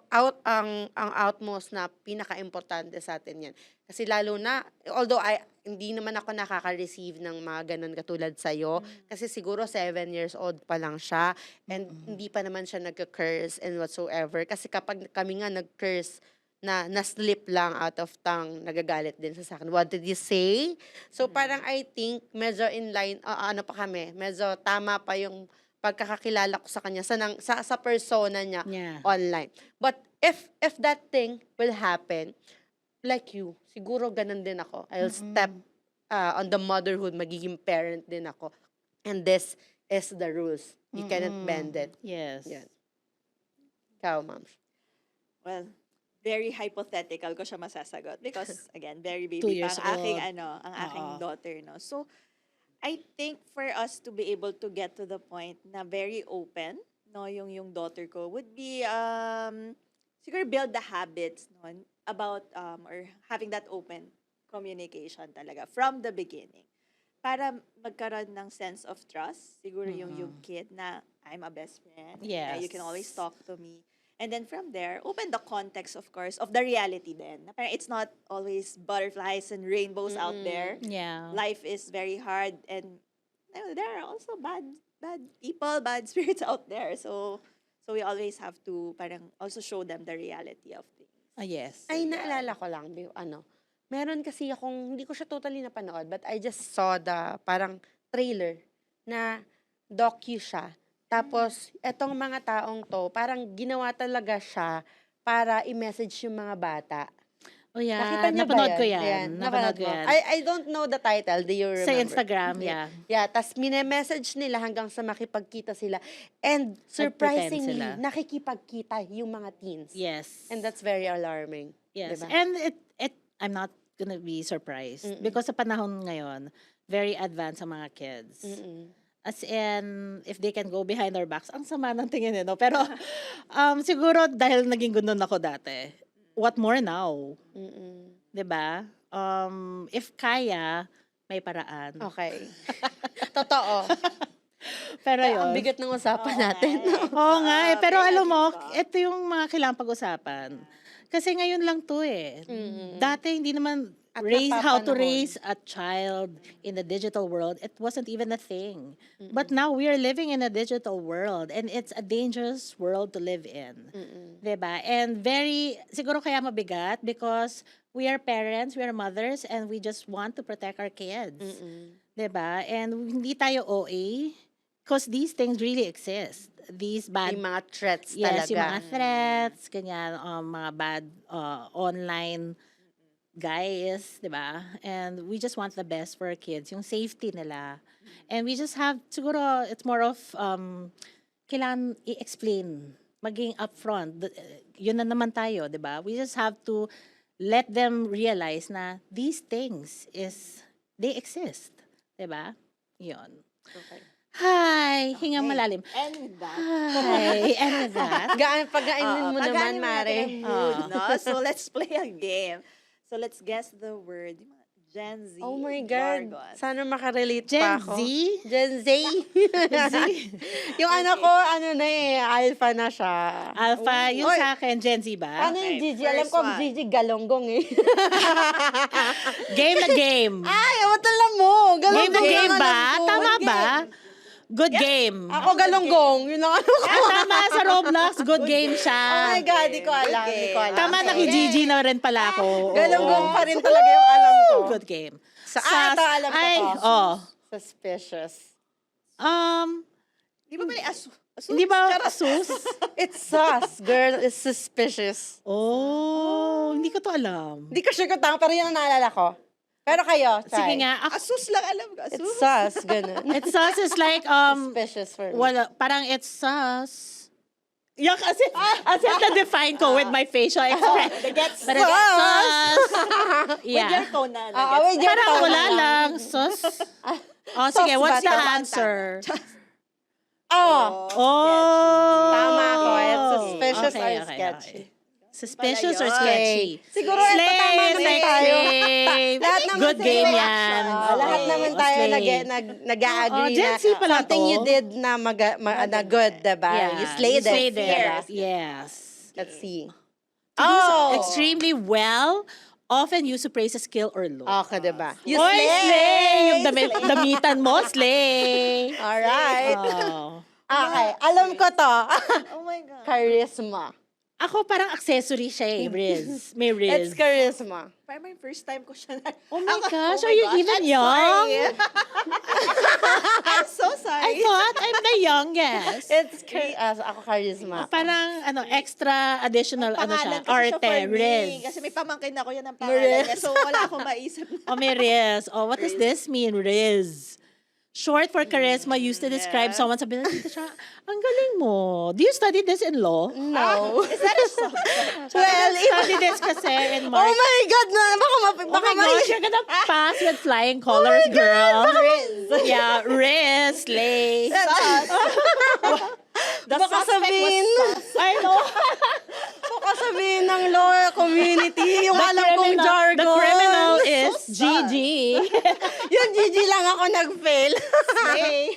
Ang outmost na pinaka-importante sa atin yan. Kasi lalo na, although hindi naman ako nakaka-receive ng mga ganun katulad sa'yo, kasi siguro 7 years old pa lang siya, and hindi pa naman siya nagka-curse and whatsoever. Kasi kapag kami nga nag-curse, na-slip lang out of tongue, nagagalit din sa akin. What did you say? So parang I think, medyo in line, ano pa kami, medyo tama pa yung pagkakakilala ko sa kanya sa persona niya Yeah. online. But if that thing will happen, like you, siguro ganun din ako. I'll step on the motherhood, magiging parent din ako. And this is the rules. You cannot bend it. Yes. Yan. Ikaw, ma'am. Well, very hypothetical ko siya masasagot because again, very 2 baby pa years ang aking old. ang aking Oo. daughter, no. So I think for us to be able to get to the point na very open, no, yung daughter ko would be siguro build the habits no about or having that open communication talaga from the beginning. Para magkaroon ng sense of trust, siguro yung kid na I'm a best friend, na you can always Yes. talk to me. And then from there, open the context, of course, of the reality then. Na parang it's not always butterflies and rainbows out there. Yeah. Life is very hard and there are also bad people, bad spirits out there. So we always have to parang also show them the reality of things. Yes. Ay, naalala ko lang, meron kasi akong, hindi ko siya totally napanood, but I just saw the parang trailer na docu siya. Tapos, etong mga taong to, parang ginawa talaga siya para i-message yung mga bata. Oh yeah, Nakita niyo ba napanood ko yan? yan. Ayan, Napanood ko mo. yan. I don't know the title. Do you remember? Sa Instagram, yeah. Yeah, tas mine-message nila hanggang sa makipagkita sila. And Nag-pretend surprisingly, sila. nakikipagkita yung mga teens. Yes. And that's very alarming. Yes. Diba? And I'm not gonna be surprised because sa panahon ngayon, very advanced ang mga kids. As in, if they can go behind our backs, ang sama ng tingin no? Pero siguro dahil naging ganoon ako dati, what more now? 'Di ba? If kaya, may paraan. Okay. Totoo. Pero Kaya ang yun. bigat ng usapan natin. Oo nga eh. Pero Very alam mo, deep, ito yung mga kailangang pag-usapan. Kasi ngayon lang to eh. Dati hindi naman At how to napapanahon. raise a child in the digital world. It wasn't even a thing. But now we are living in a digital world and it's a dangerous world to live in. 'Di ba? And siguro kaya mabigat because we are parents, we are mothers, and we just want to protect our kids. 'Di ba? And hindi tayo OA because these things really exist. These bad Yung mga threats yes, talaga. yung mga threats, ganyan, mga bad online guys, di ba? And we just want the best for our kids, yung safety nila. And we just have, siguro, it's more of, kailangan i-explain, maging upfront. Yun na naman tayo, di ba? We just have to let them realize na these things they exist. Di ba? Yun. Okay. Hi! Hingang malalim. And with that, Hi! And with that, Pagainin mo naman, paganin mo natin Mare. ang mood, no? So let's play a game. So let's guess the word. Yung mga Gen Z Oh my God. jargon. Sana makarelate Gen pa ako. Z? Gen Z? Yung anak ko, alpha na siya. Alpha, yung Oy. sa akin, Gen Z ba? Paano yung Okay, Gigi? Alam first ko, ang one. Gigi galonggong eh. Game na game. Ay, alam mo. Game na Galonggong game ang ba? alam ko. Tama Good ba? game. Good game. Ako galonggong. Yun ang ano ko. Tama sa Roblox, good game siya. Oh my God, di ko alam. Di ko alam. Tama na kay Gigi na rin pala ako. Oo. Galonggong pa rin talaga yung alam ko. Good game. Sa ito, alam ko ay, to. oh. Suspicious. Di ba ba yung asus? Hindi ba asus? It's sus, girl. It's suspicious. Oh, hindi ko to alam. Hindi ko sure kung tama, pero yun ang naalala ko. Pero kayo, try. Sige nga. Asus lang alam ko. Asus? It's sus, ganun. It's sus is like, Suspicious for me. wala, parang it's sus. Yuck, as if na-define ko with my facial expression. Gets But it's sus. With your Yeah. tone na. with your Parang tone wala lang. lang. Sus. Oh, sige, Sus what's ba the to? answer? Oh, Oh. tama ako. It's suspicious Okay, or okay, sketchy. okay. Suspicious or Pala yun. sketchy? Siguro ito Slay, tama naman slay, tayo. slay. Lahat naman Good sila game may yan. action. Okay. Lahat naman Oh, tayo slay. nag-agree Oh, Gen na Z pala something to. you did na na good, diba? Yeah, You slayed it. it. Diba? Yes. Let's see. To do so extremely well, often used to praise a skill or look. Okay, diba? You Oy, slay! slay! Yung damitan mo, slay! Alright. Oh. Okay, alam ko to. Oh my God. Charisma. Ako parang accessory siya eh, Riz. May Riz. It's charisma. Parang yung first time ko siya na. Oh my gosh, Oh are my you gosh, even I'm young? sorry. I'm so I sorry. thought I'm the youngest. It's ako charisma. Parang extra additional Pangalan kasi siya arte, for me. Riz. Kasi may pamangkin ako yan ang pangalan niya. Riz. So wala akong maisip na. Oh, may Riz. Oh, what does this mean, Riz? Short for charisma used to describe yes. someone. Sabi na, Tita Cha, ang galing mo. Do you study this in law? No. Is that a song? Well, Study this kasi in oh March. my God, na, baka, Oh baka my gosh, you're gonna pass with flying colors, girl. Yeah, Riz, Slay. The Baka suspect sabihin, was sus. I know. baka sabihin ng law community, yung alam kong jargon. The criminal is So sus. Gigi. Yung Gigi lang ako nag-fail. Hey.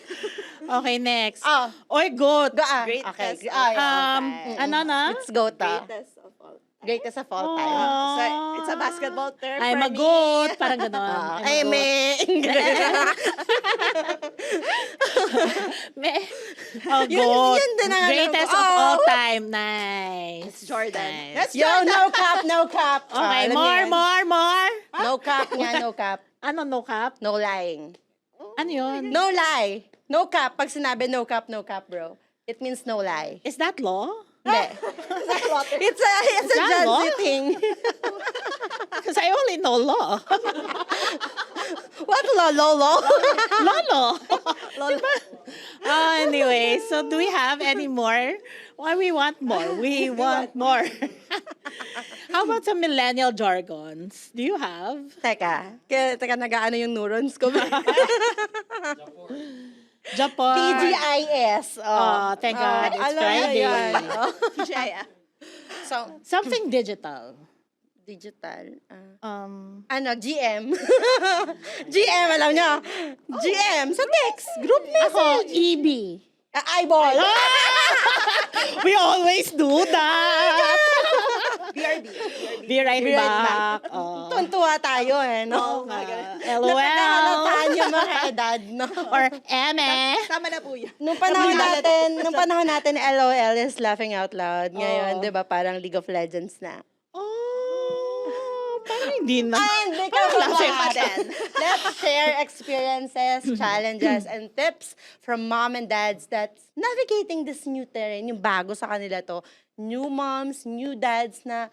Okay, next. Ah. Oy, good. Greatest Okay. of all time. Ano na? Let's go ta. Greatest of all time. Greatest of all time. Aw. So, it's a basketball term I'm for a me. goat. Parang gano'n. Ay, I'm a goat. Oh, Yun- goat. yun din ang alam Greatest ko. of Oh. all time. Nice. Jordan. Nice. That's Yo, no cap, no cap. Okay, Alam niyo more, yan. more. No cap nga, no cap. Ano, no cap? No lying. Ano yun? No lie. No cap. Pag sinabi no cap, bro. It means no lie. Is that law? Hindi. It's a that Gen Z law? thing. Because I only know law. What lolo? Lolo. Diba? Anyway, so do we have any more? Why we want more? We want more. How about some millennial jargons? Do you have? Teka, nag-aano yung neurons ko. Japan. PGIS. Thank God, it's alam niyo Friday. yan. TGI. So, Something digital. digital. Um, GM. GM, alam niyo. GM, sa text. Group ako, message. EB. Eyeball. We always do that. BRB. Be right Be right back. Tuntua tayo no? LOL. Napakahalataan yung mga edad, no? Or eme. Tama na po yan. Nung panahon natin, LOL is laughing out loud. Ngayon, di ba, parang League of Legends na. Oh, parang hindi na. And because of that, let's share experiences, challenges, and tips from mom and dads that's navigating this new terrain, yung bago sa kanila to. New moms, new dads na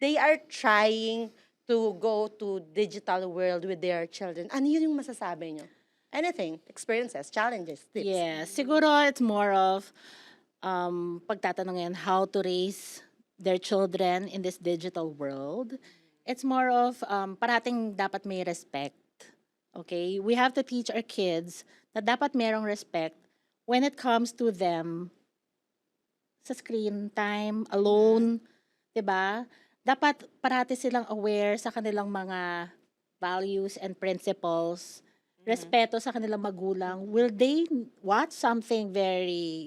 they are trying to go to digital world with their children. Ano yun yung masasabi nyo? Anything, experiences, challenges, tips. Yeah, siguro it's more of pagtatanungin how to raise their children in this digital world. It's more of parating dapat may respect. Okay? We have to teach our kids na dapat merong respect when it comes to them sa screen time, alone, 'di ba? Dapat parati silang aware sa kanilang mga values and principles. Respeto sa kanilang magulang. Will they watch something very,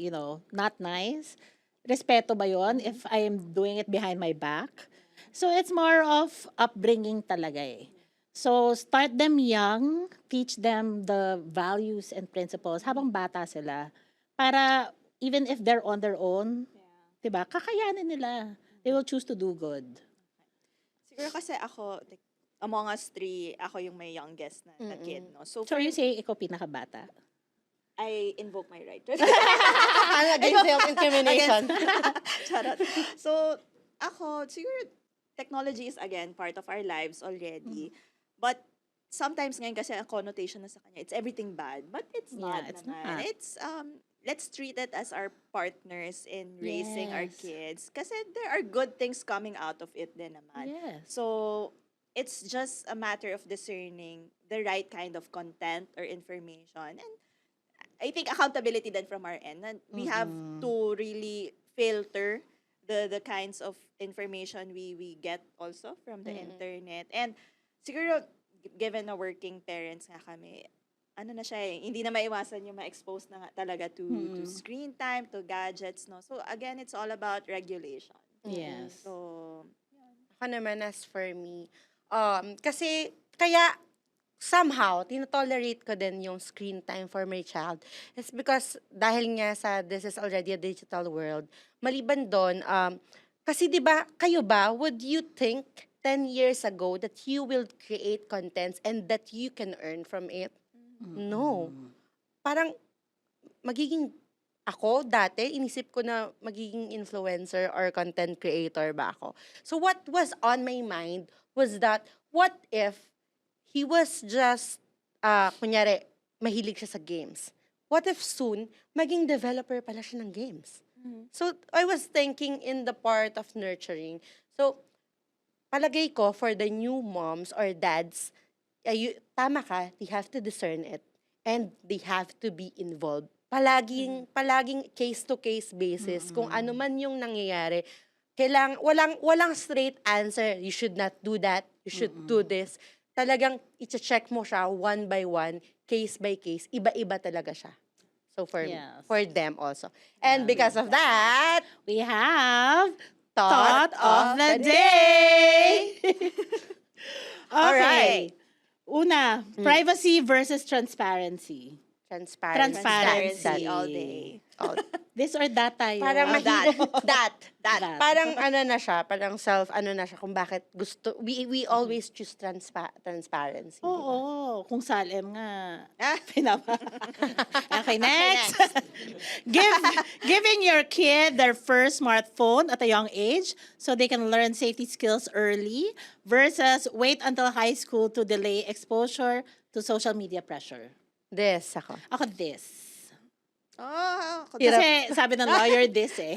not nice? Respeto ba 'yon if I am doing it behind my back? So it's more of upbringing talaga eh. So start them young, teach them the values and principles habang bata sila para even if they're on their own, 'di ba? Kakayanin nila. They will choose to do good. Siguro kasi ako, like, among us three, ako yung may youngest na kid, no? So, So you say ikaw pinakabata. I invoke my right. Ano, against self-incrimination. Charot. So, ako, siguro, technology is, again, part of our lives already. But, sometimes ngayon kasi ang connotation na sa kanya, it's everything bad. But it's not Yeah, it's naman. not. It's, let's treat it as our partners in raising our Yes. kids. Kasi there are good things coming out of it din naman. Yes. So, it's just a matter of discerning the right kind of content or information. And I think accountability then from our end. And we have to really filter the kinds of information we get also from the internet. And siguro, given na working parents nga kami, ano na siya eh, hindi na maiwasan yung ma-expose na nga talaga to screen time, to gadgets, no? So, again, it's all about regulation. Yes. So, Ako naman, as for me, kasi, kaya, somehow, tinotolerate ko din yung screen time for my child. It's because, dahil nga sa this is already a digital world, maliban doon, kasi di ba, kayo ba, would you think 10 years ago that you will create contents and that you can earn from it? No. Parang, magiging, ako, dati, inisip ko na magiging influencer or content creator ba ako. So, what was on my mind was that, what if he was just, kunyari, mahilig siya sa games. What if soon, maging developer pala siya ng games? So, I was thinking in the part of nurturing. So, palagay ko, for the new moms or dads, tama ka, they have to discern it. And they have to be involved. Palaging case-to-case basis. Kung ano man yung nangyayari, walang straight answer. You should not do that. You should do this. Talagang i-check mo siya one by one, case by case. Iba-iba talaga siya. So Yes. for them also. And because of that, We have Thought of the the day. Alright. Okay. Una, privacy versus transparency. transparency. Transparency. All day. Oh, This or that tayo. parang that. That. Parang ano na siya, parang na siya kung bakit we always choose transparency. Oo, kung Salem nga. Ah. Pinapa. Okay, next. Giving your kid their first smartphone at a young age so they can learn safety skills early versus wait until high school to delay exposure to social media pressure. This ako. Ako this. Oh, ako Hirap. Kasi sabi ng lawyer this eh.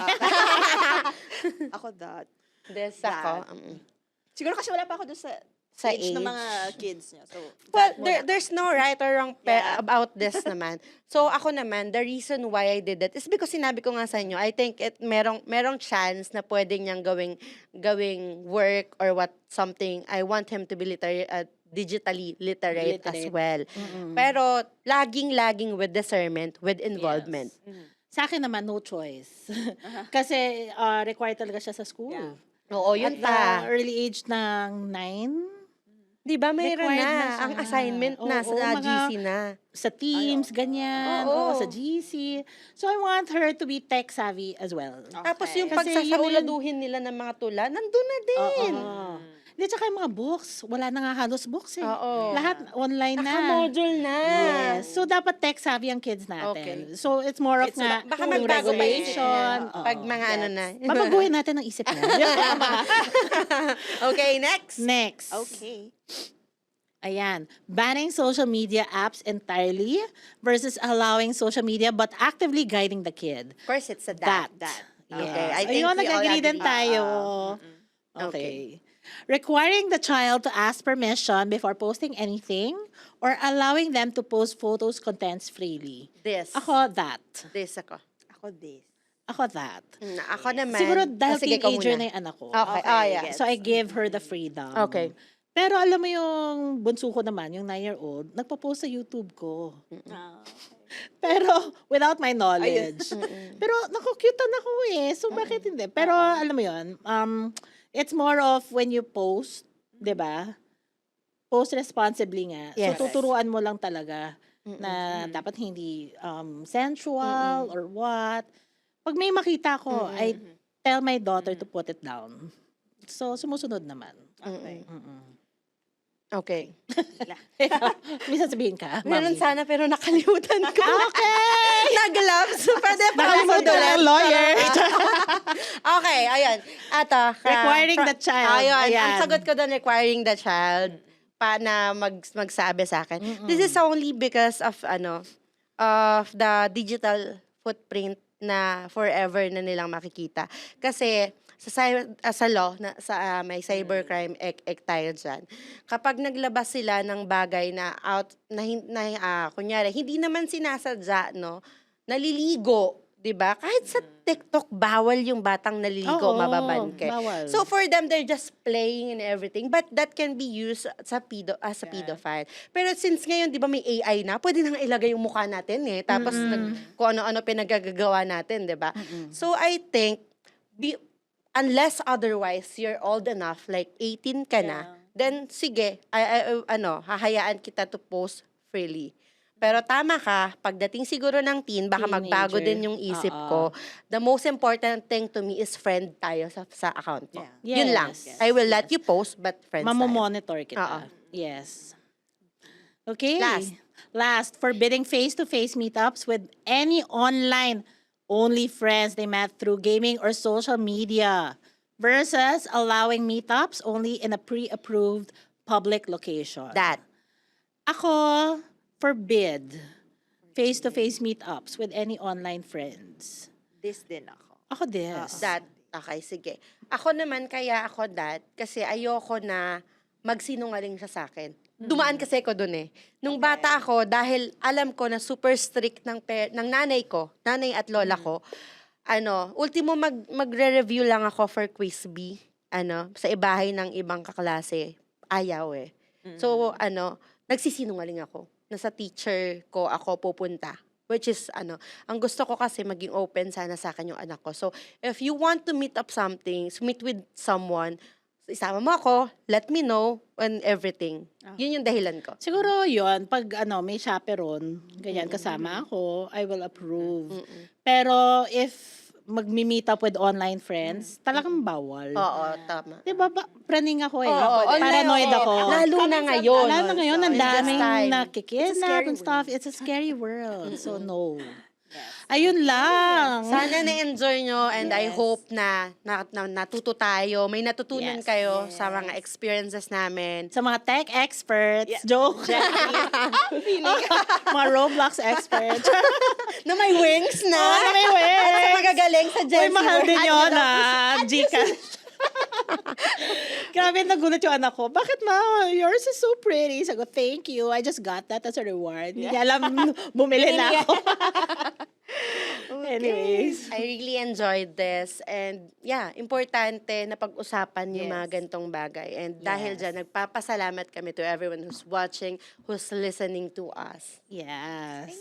Ako that. This That. ako. Siguro kasi wala pa ako doon sa Sa age ng age. mga kids niya. So, Well, that muna. there's no right or wrong Yeah. about this naman. So ako naman, the reason why I did that is because sinabi ko nga sa inyo, I think merong chance na pwede niyang gawing work or something. I want him to be digitally literate as Literate. well. Pero laging with discernment, with involvement. Sa akin naman, no choice. Kasi required talaga siya sa school. Yeah. Oo, yun At pa. the early age ng 9, Di ba mayroon required na na, siya. ang assignment na Oo, sa mga- GC na. sa Teams, ganyan, Oo. sa GC. So I want her to be tech savvy as well. Tapos Okay. yung Kasi pagsasauladuhin nila ng mga tula, nandun na din. Oo. Hindi, tsaka yung mga books. Wala na nga halos books eh. Oo. Lahat online na. Naka-module na. Yes. So, dapat tech-savvy ang kids natin. Okay. So, it's more of It's nga, Baka yung magbago pa yung regulation. Oo. Pag mga ano na. Babaguhin natin ang isip niya. Okay, next. Next. Okay. Ayan. Banning social media apps entirely versus allowing social media but actively guiding the kid. Of course, it's a That. that. Yes. Okay, I think Ayun, we all nag-agree din agree. tayo. Okay. Okay. Requiring the child to ask permission before posting anything or allowing them to post photos, contents freely. This. Ako, that. This ako. Ako this. Ako, that. Ako naman. Siguro dahil Sige, ikaw teenager muna. na yung anak ko. Okay. Okay, Yeah. yes. So, I give her the freedom. Okay. Pero alam mo yung bunso ko naman, yung 9-year-old, nagpo-post sa YouTube ko. Ah, Pero without my knowledge. Pero naku-cutean ako eh. So bakit hindi? Pero alam mo yun, it's more of when you post, 'di ba? Post responsibly nga. Yes. So tuturuan mo lang talaga na dapat hindi sensual or what. Pag may makita ko, I tell my daughter to put it down. So sumusunod naman. okay. Okay. May sasabihin ka? Meron Mami? sana pero nakalimutan ko. Okay! Nag-gloves. Pwede pa Nakalimutan ulit. ng lawyer. Okay, ayun. Ato. Requiring the child. Ayun. Ang Ayan. sagot ko doon, requiring the child na magsabi sa akin. This is only because of of the digital footprint na forever na nilang makikita. Kasi sa law, may cybercrime act tayo dyan. Kapag naglabas sila ng bagay na kunyari, hindi naman sinasadya, no? Naliligo, di ba? Kahit sa TikTok, bawal yung batang naliligo, Oo, mababan ka. bawal. So for them, they're just playing and everything. But that can be used as a pedophile. Pero since ngayon, di ba may AI na, pwede nang ilagay yung mukha natin eh. Tapos kung ano-ano pinagagagawa natin, di ba? So I think, unless otherwise you're old enough, like 18 ka na, then sige, hahayaan kita to post freely. Pero tama ka, pagdating siguro ng teen, baka magbago Teenager. din yung isip ko. The most important thing to me is friend tayo sa account mo. Yeah. Yun lang. Yes. I will let you post, but friends tayo. Mamomonitor kita. Oo. Yes. Okay. Last. Last, forbidding face-to-face meetups with any online only friends they met through gaming or social media versus allowing meetups only in a pre-approved public location. That. Ako, forbid face-to-face meetups with any online friends. This din ako. Ako this. Okay, sige. Ako naman, kaya ako kasi ayoko na magsinungaling siya sa akin. Dumaan kasi ako dun eh. Nung bata ako, dahil alam ko na super strict ng nanay ko, nanay at lola ko, ultimo magre-review lang ako for quiz B, sa ibahay ng ibang kaklase. Ayaw eh. So, nagsisinungaling ako. Nasa teacher ko ako pupunta. Which is, ang gusto ko kasi maging open sana sa akin yung anak ko. So, if you want to meet up meet with someone, isama mo ako, let me know, and everything. Yun yung dahilan ko. Siguro yon pag may chaperone, ganyan kasama ako, I will approve. Pero if magmi-meet up with online friends, talagang bawal. Oo, tama. Diba, praning ako eh. Oo, Paranoid oo. ako. Lalo na ngayon. Lalo na ngayon, ang In this daming time. nakikidnap and stuff. It's a scary world. So, no. Ayun lang. Sana na-enjoy nyo and I hope na natuto tayo. May natutunan Yes. kayo sa mga experiences namin. Sa mga tech experts, joke. Mga Roblox experts. Na may wings na. Na may wings. At sa magagaling sa Gen Uy, Z. mahal din At yun ano, Gcash. Grabe, nagulat yung anak ko. Bakit ma? Yours is so pretty. Sagot, thank you. I just got that as a reward. Hindi niya alam, bumili na ako. Anyways. I really enjoyed this. And yeah, importante na pag-usapan yung mga gantong bagay. And dahil dyan, nagpapasalamat kami to everyone who's watching, who's listening to us. Yes.